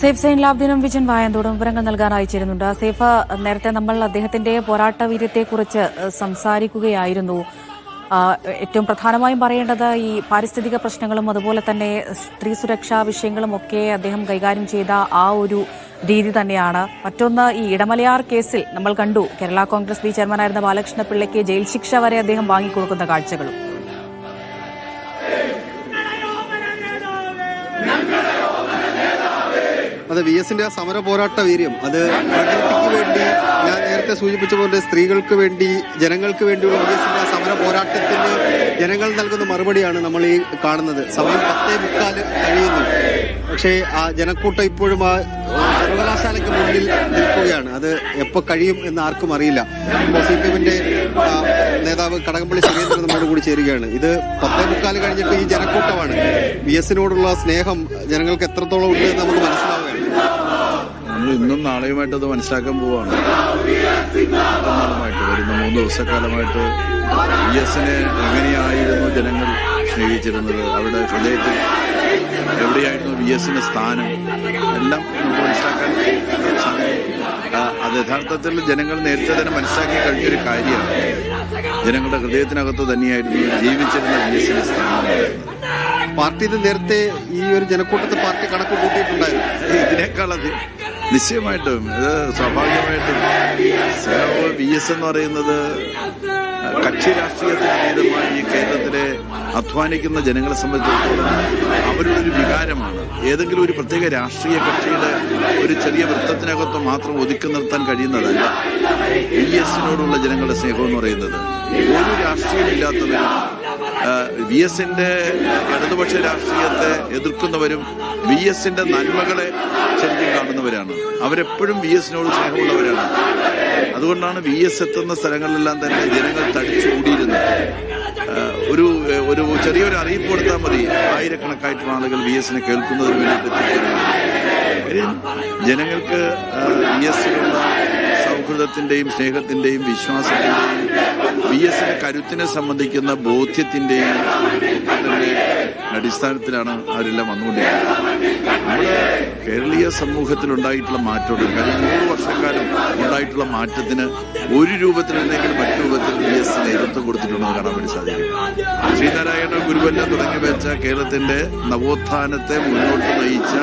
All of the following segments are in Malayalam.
സേഫ് സൈൻലാബ്ദിനും വിജൻ വായന്തോടും വിവരങ്ങൾ നൽകാൻ അയച്ചിരുന്നുണ്ട്. സേഫ്, നേരത്തെ നമ്മൾ അദ്ദേഹത്തിന്റെ പോരാട്ട വീര്യത്തെക്കുറിച്ച് സംസാരിക്കുകയായിരുന്നു. ഏറ്റവും പ്രധാനമായും പറയേണ്ടത് ഈ പാരിസ്ഥിതിക പ്രശ്നങ്ങളും അതുപോലെ തന്നെ സ്ത്രീ സുരക്ഷാ വിഷയങ്ങളും ഒക്കെ അദ്ദേഹം കൈകാര്യം ചെയ്ത ആ ഒരു രീതി തന്നെയാണ്. മറ്റൊന്ന്, ഈ ഇടമലയാർ കേസിൽ നമ്മൾ കണ്ടു കേരള കോൺഗ്രസ് ബി ചെയർമാനായിരുന്ന ബാലകൃഷ്ണ പിള്ളയ്ക്ക് ജയിൽ ശിക്ഷ വരെ അദ്ദേഹം വാങ്ങിക്കൊടുക്കുന്ന കാഴ്ചകളും. അത് വി എസിന്റെ ആ സമര പോരാട്ട വീര്യം, അത് പ്രകൃതിക്ക് വേണ്ടി, ഞാൻ നേരത്തെ സൂചിപ്പിച്ച പോലെ സ്ത്രീകൾക്ക് വേണ്ടി, ജനങ്ങൾക്ക് വേണ്ടിയുള്ള വി എസിന്റെ ആ സമര പോരാട്ടത്തിന് ജനങ്ങൾ നൽകുന്ന മറുപടിയാണ് നമ്മൾ ഈ കാണുന്നത്. സമയം 10:45 കഴിയുന്നു. പക്ഷേ ആ ജനക്കൂട്ടം ഇപ്പോഴും ആ സർവകലാശാലയ്ക്ക് മുന്നിൽ നിൽക്കുകയാണ്. അത് എപ്പോൾ കഴിയും എന്ന് ആർക്കും അറിയില്ല. ഇപ്പോൾ CPM-ന്റെ നേതാവ് കടകംപള്ളി സുരേന്ദ്രൻ നമ്മോട് കൂടി ചേരുകയാണ്. ഇത് 10:45 കഴിഞ്ഞിട്ട് ഈ ജനക്കൂട്ടമാണ്. വി എസിനോടുള്ള സ്നേഹം ജനങ്ങൾക്ക് എത്രത്തോളം ഉണ്ട് എന്ന് നമുക്ക് മനസ്സിലാവുകയാണ്. നമ്മൾ ഇന്നും നാളെയുമായിട്ട് അത് മനസ്സിലാക്കാൻ പോവുകയാണ്. വരുന്ന 3 ദിവസക്കാലമായിട്ട് വി എസിനെ എങ്ങനെയായിരുന്നു ജനങ്ങൾ സ്നേഹിച്ചിരുന്നത്, അവരുടെ ഹൃദയത്തിൽ എവിടെയായിരുന്നു വി എസിന്റെ സ്ഥാനം, എല്ലാം നമുക്ക് മനസ്സിലാക്കാൻ സാധിക്കും. അത് യഥാർത്ഥത്തിൽ ജനങ്ങൾ നേരത്തെ തന്നെ മനസ്സിലാക്കി കഴിഞ്ഞൊരു കാര്യമാണ്. ജനങ്ങളുടെ ഹൃദയത്തിനകത്ത് തന്നെയായിരുന്നു ജീവിച്ചിരുന്ന വി എസിന്റെ സ്ഥാനം. പാർട്ടി നേരത്തെ ഈ ഒരു ജനക്കൂട്ടത്തെ പാർട്ടി കണക്ക് കൂട്ടിയിട്ടുണ്ടായിരുന്നു. ഇതിനേക്കാൾ നിശ്ചയമായിട്ടും ഇത് സ്വാഭാവികമായിട്ടും വി എസ് എന്ന് പറയുന്നത് കക്ഷി രാഷ്ട്രീയത്തിന് അതീതമായി ഈ കേരളത്തിലെ അധ്വാനിക്കുന്ന ജനങ്ങളെ സംബന്ധിച്ചിടത്തോളം അവരുടെ ഒരു വികാരമാണ്. ഏതെങ്കിലും ഒരു പ്രത്യേക രാഷ്ട്രീയ കക്ഷിയുടെ ഒരു ചെറിയ വൃത്തത്തിനകത്ത് മാത്രം ഒതുക്കി നിർത്താൻ കഴിയുന്നതല്ല വി എസിനോടുള്ള ജനങ്ങളുടെ സ്നേഹം എന്ന് പറയുന്നത്. ഒരു രാഷ്ട്രീയമില്ലാത്തവരും വി എസിന്റെ ഇടതുപക്ഷ രാഷ്ട്രീയത്തെ എതിർക്കുന്നവരും വി എസിന്റെ നന്മകളെ ശരിക്കും കാണുന്നവരാണ്. അവരെപ്പോഴും വി എസിനോട് സ്നേഹമുള്ളവരാണ്. അതുകൊണ്ടാണ് വി എസ് എത്തുന്ന സ്ഥലങ്ങളിലെല്ലാം തന്നെ ജനങ്ങൾ തടിച്ചുകൂടിയിരുന്നത്. ഒരു ചെറിയൊരു അറിയിപ്പ് കൊടുത്താൽ മതി, ആയിരക്കണക്കായിട്ടുള്ള ആളുകൾ വി എസിനെ കേൾക്കുന്നതിന് വേണ്ടിയിട്ട്. ജനങ്ങൾക്ക് വി എസിനുള്ള സൗഹൃദത്തിന്റെയും സ്നേഹത്തിന്റെയും വിശ്വാസത്തിന്റെയും വി എസിന്റെ കരുത്തിനെ സംബന്ധിക്കുന്ന ബോധ്യത്തിന്റെയും അടിസ്ഥാനത്തിലാണ് അവരെല്ലാം വന്നുകൊണ്ടിരിക്കുന്നത്. നമ്മുടെ കേരളീയ സമൂഹത്തിലുണ്ടായിട്ടുള്ള മാറ്റമുണ്ട്. കഴിഞ്ഞ 100 വർഷക്കാലം ഉണ്ടായിട്ടുള്ള മാറ്റത്തിന് ഒരു രൂപത്തിലെങ്കിലും മറ്റു രൂപത്തിൽ വി എസ് നേതൃത്വം കൊടുത്തിട്ടുണ്ടെന്ന് കാണാൻ വേണ്ടി സാധിക്കും. ശ്രീനാരായണ ഗുരുവല്ല തുടങ്ങി വെച്ച കേരളത്തിന്റെ നവോത്ഥാനത്തെ മുന്നോട്ട് നയിച്ച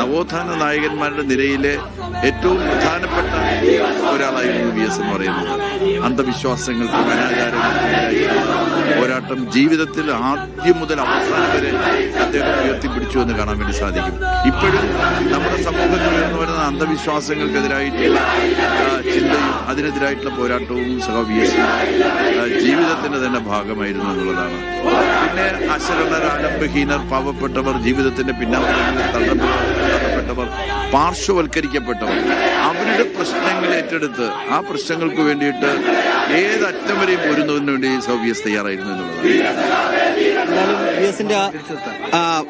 നവോത്ഥാന നായകന്മാരുടെ നിരയിലെ ഏറ്റവും പ്രധാനപ്പെട്ട ഒരാളായിരുന്നു വി എസ് എന്ന് പറയുന്നത്. അന്ധവിശ്വാസങ്ങൾക്കും അനാചാരങ്ങൾക്കുമെതിരായി പോരാട്ടം ജീവിതത്തിൽ ആദ്യം മുതൽ അവസാനം വരെ അദ്ദേഹം ഉയർത്തിപ്പിടിച്ചു എന്ന് കാണാൻ വേണ്ടി സാധിക്കും. ഇപ്പോഴും നമ്മുടെ സമൂഹത്തിൽ ഉയർന്നു വരുന്ന അന്ധവിശ്വാസങ്ങൾക്കെതിരായിട്ടുള്ള ചിന്തയും അതിനെതിരായിട്ടുള്ള പോരാട്ടവും വി എസ് ജീവിതത്തിന്റെ തന്നെ ഭാഗമായിരുന്നു എന്നുള്ളതാണ്. പിന്നെ അശരണർ, ആലംബഹീനർ, പാവപ്പെട്ടവർ, ജീവിതത്തിന്റെ പിന്നാമ്പുറങ്ങളിൽ തള്ളപ്പെട്ടവർ, പാർശ്വവൽക്കരിക്കപ്പെട്ടവർ, അവരുടെ പ്രശ്നങ്ങൾ ഏറ്റെടുത്ത് ആ പ്രശ്നങ്ങൾക്ക് വേണ്ടിയിട്ട് ഏതറ്റം വരെയും പോരുന്നതിന് വേണ്ടി വി എസ് തയ്യാറായിരുന്നു എന്നുള്ളതാണ്.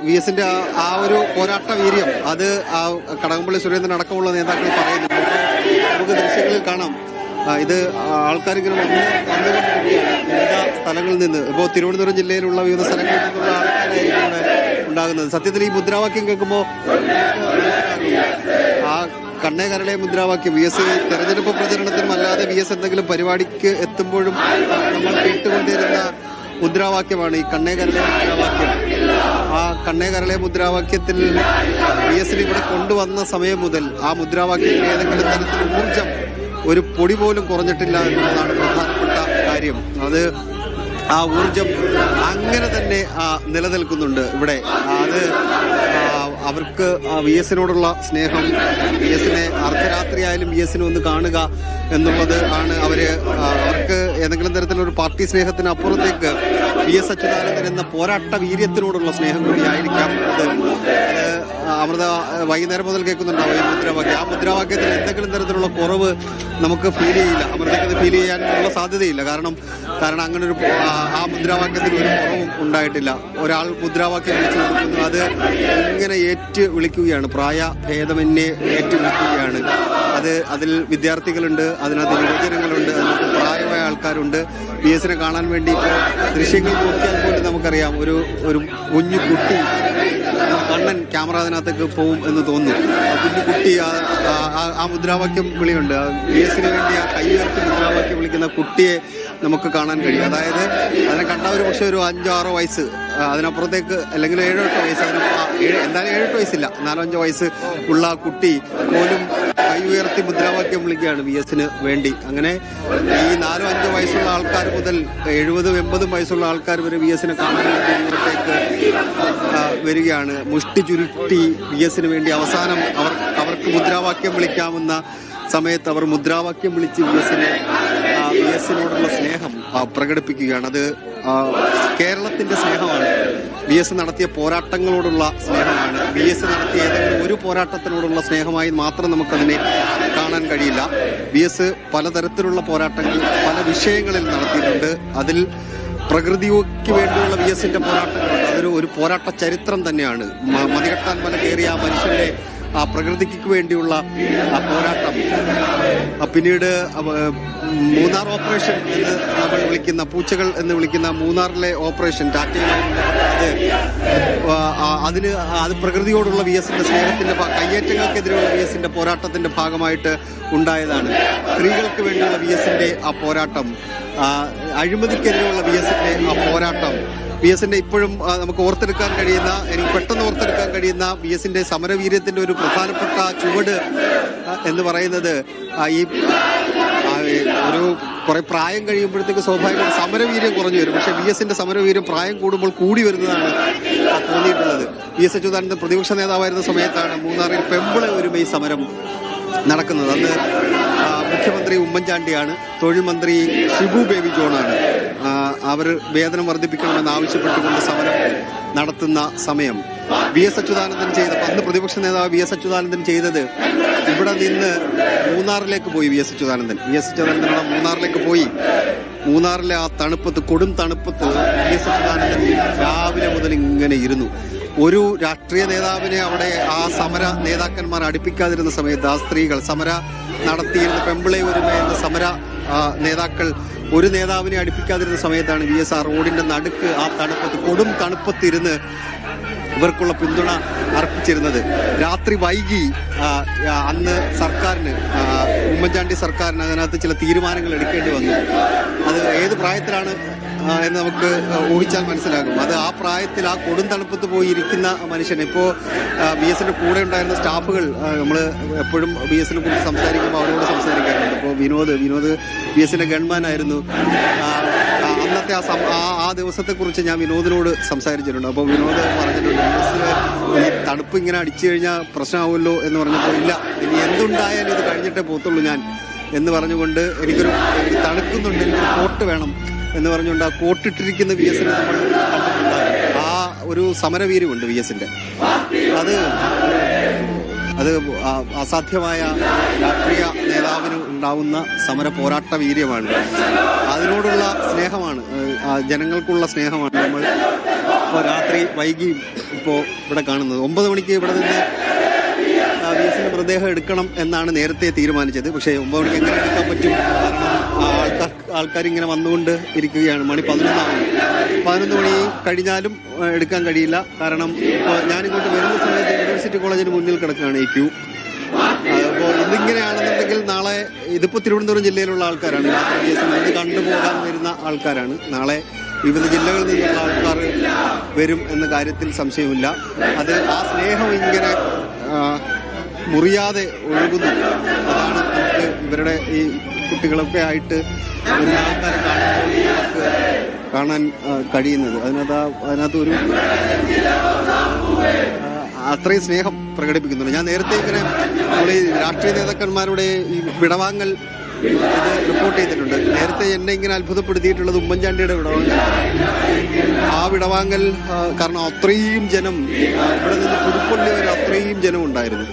വി എസിന്റെ ആ ഒരു പോരാട്ട വീര്യം അത് കടകംപള്ളി സുരേന്ദ്രൻ അടക്കമുള്ള നേതാക്കൾ പറയുന്നുണ്ട്. നമുക്ക് ദൃശ്യങ്ങളിൽ കാണാം. ഇത് ആൾക്കാരിങ്ങനെ വന്നുകൊണ്ടിരിക്കുകയാണ് വിവിധ സ്ഥലങ്ങളിൽ നിന്ന്. ഇപ്പോൾ തിരുവനന്തപുരം ജില്ലയിലുള്ള വിവിധ സ്ഥലങ്ങളിൽ നിന്നുള്ള ആൾക്കാരായിരിക്കും ഇവിടെ ഉണ്ടാകുന്നത്. സത്യത്തിൽ ഈ മുദ്രാവാക്യം കേൾക്കുമ്പോൾ ആ കണ്ണേ കരളെ മുദ്രാവാക്യം വി എസ് തെരഞ്ഞെടുപ്പ് പ്രചരണത്തിനും അല്ലാതെ വി എസ് എന്തെങ്കിലും പരിപാടിക്ക് എത്തുമ്പോഴും നമ്മൾ കേട്ടുകൊണ്ടിരുന്ന മുദ്രാവാക്യമാണ് ഈ കണ്ണേ കരളെ മുദ്രാവാക്യം. ആ കണ്ണേ കരളെ മുദ്രാവാക്യത്തിൽ വി എസിന് ഇവിടെ കൊണ്ടുവന്ന സമയം മുതൽ ആ മുദ്രാവാക്യത്തിന് ഏതെങ്കിലും തരത്തിൽ ഊർജം ഒരു പൊടി പോലും കുറഞ്ഞിട്ടില്ല എന്നുള്ളതാണ് പ്രധാനപ്പെട്ട കാര്യം. അത് ആ ഊർജം അങ്ങനെ തന്നെ നിലനിൽക്കുന്നുണ്ട് ഇവിടെ. അത് അവർക്ക് വി എസിനോടുള്ള സ്നേഹം, വി എസിനെ അർദ്ധരാത്രിയായാലും വി എസിനെ ഒന്ന് കാണുക എന്നുള്ളത് ആണ് അവർക്ക് ഏതെങ്കിലും തരത്തിലൊരു പാർട്ടി സ്നേഹത്തിന് അപ്പുറത്തേക്ക് വി എസ് അച്യുതാനന്ദൻ എന്ന പോരാട്ട വീര്യത്തിനോടുള്ള സ്നേഹം കൂടിയായിരിക്കാം ഇത്. അമൃത വൈകുന്നേരം മുതൽ കേൾക്കുന്നുണ്ടാവും ഈ മുദ്രാവാക്യം. ആ മുദ്രാവാക്യത്തിൽ എന്തെങ്കിലും തരത്തിലുള്ള കുറവ് നമുക്ക് ഫീൽ ചെയ്യില്ല. അമൃതയ്ക്ക് ഫീൽ ചെയ്യാനുള്ള സാധ്യതയില്ല. കാരണം അങ്ങനെ ഒരു ആ മുദ്രാവാക്യത്തിൽ ഒരു കുറവും ഉണ്ടായിട്ടില്ല. ഒരാൾ മുദ്രാവാക്യം വിളിച്ചു കൊടുക്കുന്നു, അത് ഇങ്ങനെ വിളിക്കുകയാണ്, പ്രായഭേദമന്യേ വിളിക്കുകയാണ്. അതിൽ വിദ്യാർത്ഥികളുണ്ട്, അതിനകത്ത് യുവജനങ്ങളുണ്ട്, അതിനകത്ത് പ്രായമായ ആൾക്കാരുണ്ട്. വി എസിനെ കാണാൻ വേണ്ടി ഇപ്പോൾ ദൃശ്യങ്ങൾ നോക്കിയാൽ പോലും നമുക്കറിയാം ഒരു കുഞ്ഞു കുട്ടി കണ്ണൻ ക്യാമറ അതിനകത്തേക്ക് പോവും എന്ന് തോന്നുന്നു. കുഞ്ഞു കുട്ടി ആ മുദ്രാവാക്യം വിളിയുണ്ട്, VS വേണ്ടി ആ കൈ ഉയർത്തി മുദ്രാവാക്യം വിളിക്കുന്ന കുട്ടിയെ നമുക്ക് കാണാൻ കഴിയും. അതായത് അതിനെ കണ്ട ഒരു പക്ഷേ ഒരു 5-6 വയസ്സ്, അതിനപ്പുറത്തേക്ക് അല്ലെങ്കിൽ 7-8 വയസ്സ്, എന്തായാലും 7-8 വയസ്സില്ല, 4-5 വയസ്സ് ഉള്ള കുട്ടി പോലും കൈ ഉയർത്തി മുദ്രാവാക്യം വിളിക്കുകയാണ് VS വേണ്ടി. അങ്ങനെ ഈ 4-5 വയസ്സുള്ള ആൾക്കാർ മുതൽ 70-80 വയസ്സുള്ള ആൾക്കാർ വരെ VS കാണാൻ വേണ്ടി ഇങ്ങോട്ടേക്ക് വരികയാണ്. മുഷ്ടി ചുരുട്ടി VS വേണ്ടി അവസാനം അവർക്ക് മുദ്രാവാക്യം വിളിക്കാവുന്ന സമയത്ത് അവർ മുദ്രാവാക്യം വിളിച്ച് VS-നോടുള്ള സ്നേഹം പ്രകടിപ്പിക്കുകയാണ്. അത് കേരളത്തിന്റെ സ്നേഹമാണ്. VS നടത്തിയ പോരാട്ടങ്ങളോടുള്ള സ്നേഹമാണ്. VS നടത്തിയ ഏതെങ്കിലും ഒരു പോരാട്ടത്തിനോടുള്ള സ്നേഹമായി മാത്രം നമുക്കതിനെ കാണാൻ കഴിയില്ല. VS പലതരത്തിലുള്ള പോരാട്ടങ്ങൾ പല വിഷയങ്ങളിൽ നടത്തിയിട്ടുണ്ട്. അതിൽ പ്രകൃതിക്ക് വേണ്ടിയുള്ള VS-ന്റെ പോരാട്ടങ്ങളുണ്ട്. അതൊരു പോരാട്ട ചരിത്രം തന്നെയാണ്. മതികെട്ടാൻ മല കയറിയ ആ മനുഷ്യന്റെ ആ പ്രകൃതിക്ക് വേണ്ടിയുള്ള ആ പോരാട്ടം, പിന്നീട് മൂന്നാർ ഓപ്പറേഷൻ എന്ന് നമ്മൾ വിളിക്കുന്ന, പൂച്ചകൾ എന്ന് വിളിക്കുന്ന മൂന്നാറിലെ ഓപ്പറേഷൻ അത് പ്രകൃതിയോടുള്ള VS-ന്റെ സ്നേഹത്തിന്റെ കയ്യേറ്റങ്ങൾക്കെതിരെയുള്ള VS-ന്റെ പോരാട്ടത്തിന്റെ ഭാഗമായിട്ട് ഉണ്ടായതാണ്. സ്ത്രീകൾക്ക് വേണ്ടിയുള്ള VS-ന്റെ ആ പോരാട്ടം, അഴിമതിക്കെതിരെയുള്ള VS-ന്റെ ആ പോരാട്ടം, VS-ന്റെ ഇപ്പോഴും നമുക്ക് ഓർത്തെടുക്കാൻ കഴിയുന്ന, എനിക്ക് പെട്ടെന്ന് ഓർത്തെടുക്കാൻ കഴിയുന്ന VS-ന്റെ സമരവീര്യത്തിന്റെ ഒരു പ്രധാനപ്പെട്ട ചുവട് എന്ന് പറയുന്നത് ഈ ഒരു കുറെ പ്രായം കഴിയുമ്പോഴത്തേക്ക് സ്വാഭാവിക സമരവീര്യം കുറഞ്ഞു വരും. പക്ഷെ VS-ന്റെ സമരവീര്യം പ്രായം കൂടുമ്പോൾ കൂടി വരുന്നതാണ് തോന്നിയിട്ടുള്ളത്. VS അച്യുതാനന്ദൻ പ്രതിപക്ഷ നേതാവായിരുന്ന സമയത്താണ് മൂന്നാറിൽ പെമ്പിള ഒരുമൈ സമരം നടക്കുന്നത്. അന്ന് മുഖ്യമന്ത്രി ഉമ്മൻചാണ്ടിയാണ്, തൊഴിൽ മന്ത്രി ഷിബു ബേബി ജോണാണ്. അവർ വേതനം വർദ്ധിപ്പിക്കണമെന്ന് ആവശ്യപ്പെട്ടുകൊണ്ട് സമരം നടത്തുന്ന സമയം VS അച്യുതാനന്ദൻ അന്ന് പ്രതിപക്ഷ നേതാവ് VS അച്യുതാനന്ദൻ ചെയ്തത്, ഇവിടെ നിന്ന് മൂന്നാറിലേക്ക് പോയി. VS അച്യുതാനന്ദൻ മൂന്നാറിലേക്ക് പോയി. മൂന്നാറിലെ ആ തണുപ്പത്ത്, കൊടും തണുപ്പത്ത് VS അച്യുതാനന്ദൻ രാവിലെ മുതൽ ഇങ്ങനെ ഇരുന്നു. ഒരു രാഷ്ട്രീയ നേതാവിനെ അവിടെ ആ സമര നേതാക്കന്മാർ അടുപ്പിക്കാതിരുന്ന സമയത്ത്, ആ സ്ത്രീകൾ സമര നടത്തിയിരുന്ന പെമ്പിളെ ഒരുമ എന്ന സമര നേതാക്കൾ ഒരു നേതാവിനെ അടുപ്പിക്കാതിരുന്ന സമയത്താണ് VS ആ റോഡിന്റെ നടുക്ക് ആ തണുപ്പത്ത്, കൊടും തണുപ്പത്തിരുന്ന് ഇവർക്കുള്ള പിന്തുണ അർപ്പിച്ചിരുന്നത്. രാത്രി വൈകി അന്ന് സർക്കാരിന്, ഉമ്മൻചാണ്ടി സർക്കാരിന് അതിനകത്ത് ചില തീരുമാനങ്ങൾ എടുക്കേണ്ടി വന്നു. അത് ഏത് പ്രായത്തിലാണ് എന്ന് നമുക്ക് ഊഹിച്ചാൽ മനസ്സിലാകും. അത് ആ പ്രായത്തിൽ ആ കൊടും തണുപ്പത്ത് പോയി ഇരിക്കുന്ന മനുഷ്യൻ. ഇപ്പോൾ VS-ന്റെ കൂടെ ഉണ്ടായിരുന്ന സ്റ്റാഫുകൾ, നമ്മൾ എപ്പോഴും VS-നെ കുറിച്ച് സംസാരിക്കുമ്പോൾ അവരോട് സംസാരിക്കാറുണ്ട്. ഇപ്പോൾ വിനോദ് VS-ന്റെ ഗൺമാനായിരുന്നു. അന്നത്തെ ആ ദിവസത്തെക്കുറിച്ച് ഞാൻ വിനോദിനോട് സംസാരിച്ചിട്ടുണ്ട്. അപ്പോൾ വിനോദ് പറഞ്ഞിട്ടുണ്ട്, ഈ തണുപ്പ് ഇങ്ങനെ അടിച്ചു കഴിഞ്ഞാൽ പ്രശ്നമാവുമല്ലോ എന്ന് പറഞ്ഞപ്പോൾ, ഇല്ല, ഇനി എന്തുണ്ടായാലും ഇത് കഴിഞ്ഞിട്ടേ പോത്തുള്ളൂ ഞാൻ എന്ന് പറഞ്ഞുകൊണ്ട്, എനിക്ക് തണുക്കുന്നുണ്ട്, എനിക്ക് കോട്ട് വേണം എന്ന് പറഞ്ഞുകൊണ്ട് ആ കോട്ടിട്ടിരിക്കുന്ന VS-നെ നമ്മൾ കണ്ടിട്ടുണ്ടാകും. ആ ഒരു സമരവീര്യമുണ്ട് VS-ന്റെ. അത് അസാധ്യമായ രാഷ്ട്രീയ നേതാവിന് ഉണ്ടാവുന്ന സമര പോരാട്ട വീര്യമാണ്. അതിനോടുള്ള സ്നേഹമാണ്, ജനങ്ങൾക്കുള്ള സ്നേഹമാണ് നമ്മൾ ഇപ്പോൾ രാത്രി വൈകി ഇപ്പോൾ ഇവിടെ കാണുന്നത്. 9 മണിക്ക് ഇവിടെ നിന്ന് VS-ന്റെ മൃതദേഹം എടുക്കണം എന്നാണ് നേരത്തെ തീരുമാനിച്ചത്. പക്ഷേ 9 മണിക്ക് എങ്ങനെ എടുക്കാൻ പറ്റും? കാരണം ആൾക്കാരിങ്ങനെ വന്നുകൊണ്ട് ഇരിക്കുകയാണ്. മണി 11 മണി കഴിഞ്ഞാലും എടുക്കാൻ കഴിയില്ല. കാരണം ഞാനിങ്ങോട്ട് വരുന്ന സമയത്ത് യൂണിവേഴ്സിറ്റി കോളേജിന് മുന്നിൽ കിടക്കുകയാണ് ഈ ക്യൂ. അപ്പോൾ ഇതിങ്ങനെയാണെന്നുണ്ടെങ്കിൽ നാളെ, ഇതിപ്പോൾ തിരുവനന്തപുരം ജില്ലയിലുള്ള ആൾക്കാരാണ്, ഇത് കണ്ടുപോകാൻ വരുന്ന ആൾക്കാരാണ്. നാളെ വിവിധ ജില്ലകളിൽ നിന്നുള്ള ആൾക്കാർ വരും എന്ന കാര്യത്തിൽ സംശയമില്ല. അത് ആ സ്നേഹം ഇങ്ങനെ മുറിയാതെ ഒഴുകുന്നു. അതാണ് നമുക്ക് ഇവരുടെ ഈ കുട്ടികളൊക്കെ ആയിട്ട് ആൾക്കാരെ കാണാൻ കഴിയുന്നത്. അതിനകത്ത് ഒരു അത്രയും സ്നേഹം പ്രകടിപ്പിക്കുന്നുണ്ട്. ഞാൻ നേരത്തെ ഇങ്ങനെ നമ്മൾ ഈ രാഷ്ട്രീയ നേതാക്കന്മാരുടെ ഈ വിടവാങ്ങൽ റിപ്പോർട്ട് ചെയ്തിട്ടുണ്ട്. നേരത്തെ എന്നെ ഇങ്ങനെ അത്ഭുതപ്പെടുത്തിയിട്ടുള്ളത് ഉമ്മൻചാണ്ടിയുടെ വിടവാങ്ങൽ. ആ വിടവാങ്ങൽ കാരണം അത്രയും ജനം, ഇവിടെ നിന്ന് പുതുപ്പള്ളി വരെ അത്രയും ജനം ഉണ്ടായിരുന്നു,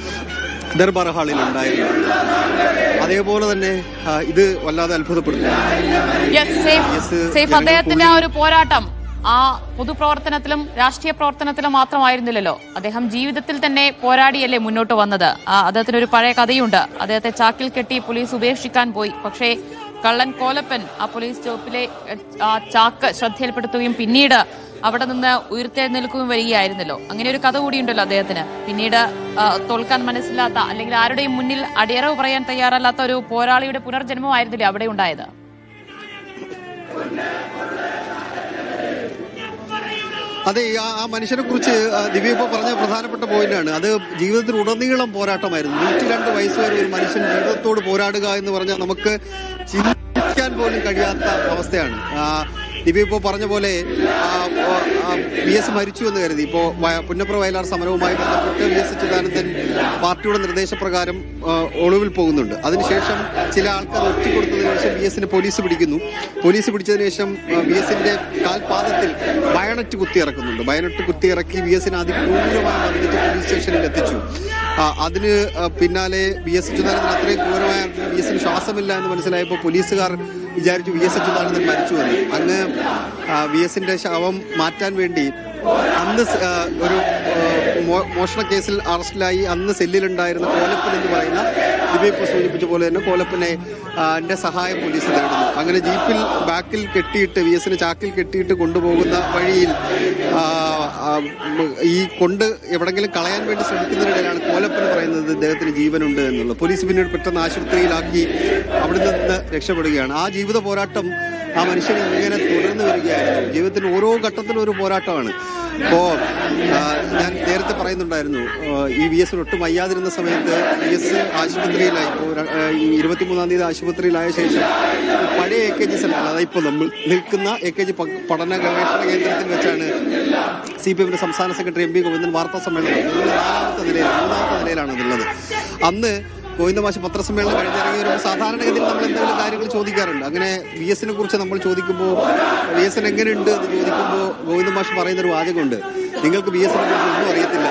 ദർബാർ ഹാളിൽ ഉണ്ടായിരുന്നു. അതേപോലെ തന്നെ ഇത് വല്ലാതെ അത്ഭുതപ്പെടുന്നു. അദ്ദേഹത്തിന്റെ ആ ഒരു പോരാട്ടം ആ പൊതുപ്രവർത്തനത്തിലും രാഷ്ട്രീയ പ്രവർത്തനത്തിലും മാത്രമായിരുന്നില്ലല്ലോ. അദ്ദേഹം ജീവിതത്തിൽ തന്നെ പോരാടിയല്ലേ മുന്നോട്ട് വന്നത്. അദ്ദേഹത്തിന് ഒരു പഴയ കഥയുണ്ട്. അദ്ദേഹത്തെ ചാക്കിൽ കെട്ടി പോലീസ് ഉപേക്ഷിക്കാൻ പോയി. പക്ഷേ കള്ളൻ കോലപ്പൻ ആ പോലീസ് സ്റ്റോപ്പിലെ ആ ചാക്ക് ശ്രദ്ധയിൽപ്പെടുത്തുകയും പിന്നീട് അവിടെ നിന്ന് ഉയർത്തെഴുന്നേൽക്കുകയും വരികയായിരുന്നല്ലോ. അങ്ങനെ ഒരു കഥ കൂടിയുണ്ടല്ലോ അദ്ദേഹത്തിന്. പിന്നീട് തോൽക്കാൻ മനസ്സിലാത്ത അല്ലെങ്കിൽ ആരുടെയും മുന്നിൽ അടിയറവ് പറയാൻ തയ്യാറല്ലാത്ത ഒരു പോരാളിയുടെ പുനർജന്മമായിരുന്നില്ലേ അവിടെ ഉണ്ടായത്? അതെ, ആ മനുഷ്യനെ കുറിച്ച് ദിവ്യ ഇപ്പോൾ പറഞ്ഞ പ്രധാനപ്പെട്ട പോയിന്റാണ്. അത് ജീവിതത്തിൽ ഉടനീളം പോരാട്ടമായിരുന്നു. 102 വയസ്സ് വരെ ഒരു മനുഷ്യൻ ജീവിതത്തോട് പോരാടുക എന്ന് പറഞ്ഞാൽ നമുക്ക് ചിന്തിക്കാൻ പോലും കഴിയാത്ത അവസ്ഥയാണ്. ദിവ്യ ഇപ്പോൾ പറഞ്ഞ പോലെ VS മരിച്ചു എന്ന് കരുതി ഇപ്പോൾ പുന്നപ്ര വയലാർ സമരവുമായി ബന്ധപ്പെട്ട് VS അച്യുതാനന്ദൻ പാർട്ടിയുടെ നിർദ്ദേശപ്രകാരം ഒളിവിൽ പോകുന്നുണ്ട്. അതിനുശേഷം ചില ആൾക്കാർ ഒറ്റിക്കൊടുത്തതിന് ശേഷം VSനെ പോലീസ് പിടിക്കുന്നു. പോലീസ് പിടിച്ചതിന് ശേഷം VSന്റെ കാൽപാദത്തിൽ ബയണറ്റ് കുത്തിയിറക്കുന്നുണ്ട്. ബയണറ്റ് കുത്തിയിറക്കി VSനെ അതിക്രൂരമായി മർദ്ദിച്ച് പോലീസ് സ്റ്റേഷനിൽ എത്തിച്ചു. അതിന് പിന്നാലെ VS അച്യുതാനന്ദൻ അത്രയും ക്രൂരമായ VSന് ശ്വാസമില്ല എന്ന് മനസ്സിലായപ്പോൾ പോലീസുകാർ വിചാരിച്ചു VS അച്യുതാനന്ദൻ മരിച്ചു എന്ന്. അങ്ങ് VSന്റെ ശവം മാറ്റാൻ വേണ്ടി അന്ന് ഒരു മോഷണ കേസിൽ അറസ്റ്റിലായി അന്ന് സെല്ലിലുണ്ടായിരുന്ന കോലപ്പൻ എന്ന് പറയുന്ന ദിവ്യ ഇപ്പോൾ സൂചിപ്പിച്ച പോലെ തന്നെ കോലപ്പനെ സഹായം പോലീസ് തേടുന്നു. അങ്ങനെ ജീപ്പിൽ ബാക്കിൽ കെട്ടിയിട്ട് VSനെ ചാക്കിൽ കെട്ടിയിട്ട് കൊണ്ടുപോകുന്ന വഴിയിൽ ഈ എവിടെങ്കിലും കളയാൻ വേണ്ടി ശ്രമിക്കുന്നതിനിടയിലാണ് കോലപ്പൻ പറയുന്നത് ഇദ്ദേഹത്തിന് ജീവനുണ്ട് എന്നുള്ളത്. പോലീസ് പിന്നീട് പെട്ടെന്ന് ആശുപത്രിയിലാക്കി അവിടെ നിന്ന് രക്ഷപ്പെടുകയാണ്. ആ ജീവിത പോരാട്ടം ആ മനുഷ്യൻ ഇങ്ങനെ തുടർന്ന് വരികയായിരുന്നു. ജീവിതത്തിൽ ഓരോ ഘട്ടത്തിലും ഒരു പോരാട്ടമാണ്. ഇപ്പോൾ ഞാൻ നേരത്തെ പറയുന്നുണ്ടായിരുന്നു, ഈ VS ഒട്ടും വയ്യാതിരുന്ന സമയത്ത് VS ആശുപത്രിയിലായി. ഇപ്പോൾ 23-ാം തീയതി ആശുപത്രിയിലായ ശേഷം പഴയ AKG സെന്റർ, അതായത് ഇപ്പോൾ നമ്മൾ നിൽക്കുന്ന AKG പഠന ഗവേഷണ കേന്ദ്രത്തിൽ വെച്ചാണ് CPMന്റെ സംസ്ഥാന സെക്രട്ടറി MP ഗോവിന്ദൻ വാർത്താ സമ്മേളനം 3-ാമത്തെ നിലയിലാണ് അതുള്ളത്. അന്ന് ഗോവിന്ദമാഷ് പത്രസമ്മേളനം കഴിഞ്ഞിറങ്ങി വരുമ്പോൾ സാധാരണഗതിയിൽ നമ്മൾ എന്തെങ്കിലും കാര്യങ്ങൾ ചോദിക്കാറുണ്ട്. അങ്ങനെ VSനെ കുറിച്ച് നമ്മൾ ചോദിക്കുമ്പോൾ VSന് എങ്ങനെയുണ്ട് എന്ന് ചോദിക്കുമ്പോൾ ഗോവിന്ദമാഷ് പറയുന്നൊരു വാചകമുണ്ട്, നിങ്ങൾക്ക് VSനെ കുറിച്ച് ഒന്നും അറിയത്തില്ല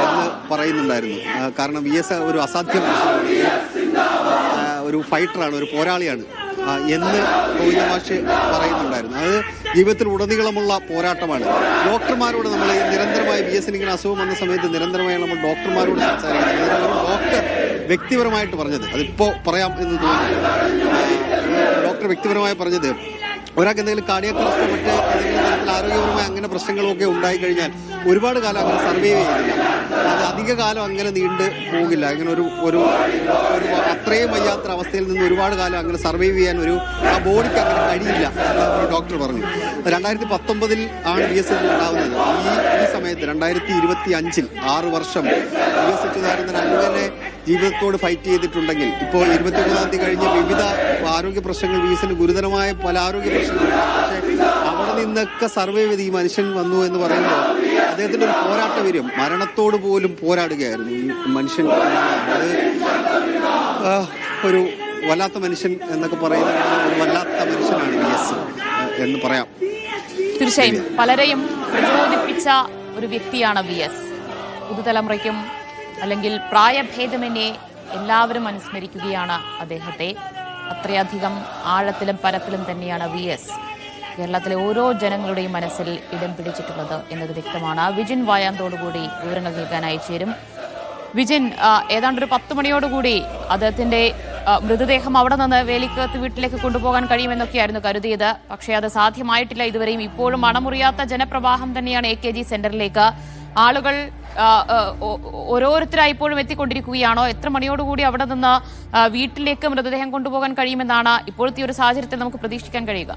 എന്ന് പറയുന്നുണ്ടായിരുന്നു. കാരണം VS ഒരു അസാധ്യം ഒരു ഫൈറ്ററാണ്, ഒരു പോരാളിയാണ് എന്ന് ഗോവിന്ദമാഷ് പറയുന്നുണ്ടായിരുന്നു. അത് ജീവിതത്തിൽ ഉടനീളമുള്ള പോരാട്ടമാണ്. ഡോക്ടർമാരോട് നമ്മൾ നിരന്തരമായി VSന് ഇങ്ങനെ അസുഖം വന്ന സമയത്ത് നിരന്തരമായി നമ്മൾ ഡോക്ടർമാരോട് സംസാരിക്കുന്നത്. ഒരു ഡോക്ടർ വ്യക്തിപരമായിട്ട് പറഞ്ഞത്, അതിപ്പോ പറയാം എന്ന് തോന്നുന്നു, ഡോക്ടർ വ്യക്തിപരമായി പറഞ്ഞത് ഒരാൾക്ക് എന്തെങ്കിലും കാർഡിയാക് അറസ്റ്റോ മറ്റ് ഏതെങ്കിലും തരത്തിൽ ആരോഗ്യപരമായ അങ്ങനെ പ്രശ്നങ്ങളൊക്കെ ഉണ്ടായി കഴിഞ്ഞാൽ ഒരുപാട് കാലം അങ്ങനെ സർവൈവ് ചെയ്തില്ല. അത് അധിക കാലം അങ്ങനെ നീണ്ടു പോകില്ല. അങ്ങനെ ഒരു അത്രയും വയ്യാത്ത അവസ്ഥയിൽ നിന്ന് ഒരുപാട് കാലം അങ്ങനെ സർവൈവ് ചെയ്യാൻ ആ ബോഡിക്ക് അങ്ങനെ കഴിയില്ല എന്ന് ഒരു ഡോക്ടർ പറഞ്ഞു. 2019 ആണ് VS ഉണ്ടാവുന്നത്. ഈ സമയത്ത് 2025 6 വർഷം VS അച്യുതാനന്ദൻ അങ്ങനെ ജീവിതത്തോട് ഫൈറ്റ് ചെയ്തിട്ടുണ്ടെങ്കിൽ ഇപ്പോൾ 23-ാം തീയതി കഴിഞ്ഞ് വിവിധ ആരോഗ്യ പ്രശ്നങ്ങൾ VSന് ഗുരുതരമായ പല ആരോഗ്യ പ്രശ്നങ്ങളുണ്ട്. പക്ഷേ അവിടെ നിന്നൊക്കെ സർവൈവ് ചെയ്ത് ഈ മനുഷ്യൻ വന്നു എന്ന് പറയുമ്പോൾ അദ്ദേഹത്തിന്റെ ഒരു പോരാട്ട വീര്യം, മരണത്തോട് പോലും പോരാടുകയായിരുന്നു ഈ മനുഷ്യൻ. അത് ഒരു വല്ലാത്ത മനുഷ്യൻ എന്നൊക്കെ പറയുന്ന ഒരു വല്ലാത്ത മനുഷ്യനാണ് VS എന്ന് പറയാം. തീർച്ചയായും പലരെയും പ്രചോദിപ്പിച്ച ഒരു വ്യക്തിയാണ് VS. പുതുതലമുറയ്ക്കും അല്ലെങ്കിൽ പ്രായഭേദമന്യേ എല്ലാവരും അനുസ്മരിക്കുകയാണ് അദ്ദേഹത്തെ. അത്രയധികം ആഴത്തിലും പരത്തിലും തന്നെയാണ് VS കേരളത്തിലെ ഓരോ ജനങ്ങളുടെയും മനസ്സിൽ ഇടം പിടിച്ചിട്ടുള്ളത് എന്നത് വ്യക്തമാണ്. വിജിൻ വായാന്തോടുകൂടി വിവരങ്ങൾ കേൾക്കാനായി ചേരും. വിജിൻ, ഏതാണ്ട് ഒരു 10 മണിയോടുകൂടി അദ്ദേഹത്തിന്റെ മൃതദേഹം അവിടെ നിന്ന് വേലിക്കകത്ത് വീട്ടിലേക്ക് കൊണ്ടുപോകാൻ കഴിയുമെന്നൊക്കെയായിരുന്നു കരുതിയത്. പക്ഷേ അത് സാധ്യമായിട്ടില്ല ഇതുവരെയും. ഇപ്പോഴും അണമുറിയാത്ത ജനപ്രവാഹം തന്നെയാണ് AKG സെന്ററിലേക്ക്. ആളുകൾ ഓരോരുത്തരായി ഇപ്പോഴും എത്തിക്കൊണ്ടിരിക്കുകയാണോ? എത്ര മണിയോടുകൂടി അവിടെ നിന്ന് വീട്ടിലേക്ക് മൃതദേഹം കൊണ്ടുപോകാൻ കഴിയുമെന്നാണ് ഇപ്പോഴത്തെ ഒരു സാഹചര്യത്തിൽ നമുക്ക് പ്രതീക്ഷിക്കാൻ കഴിയുക?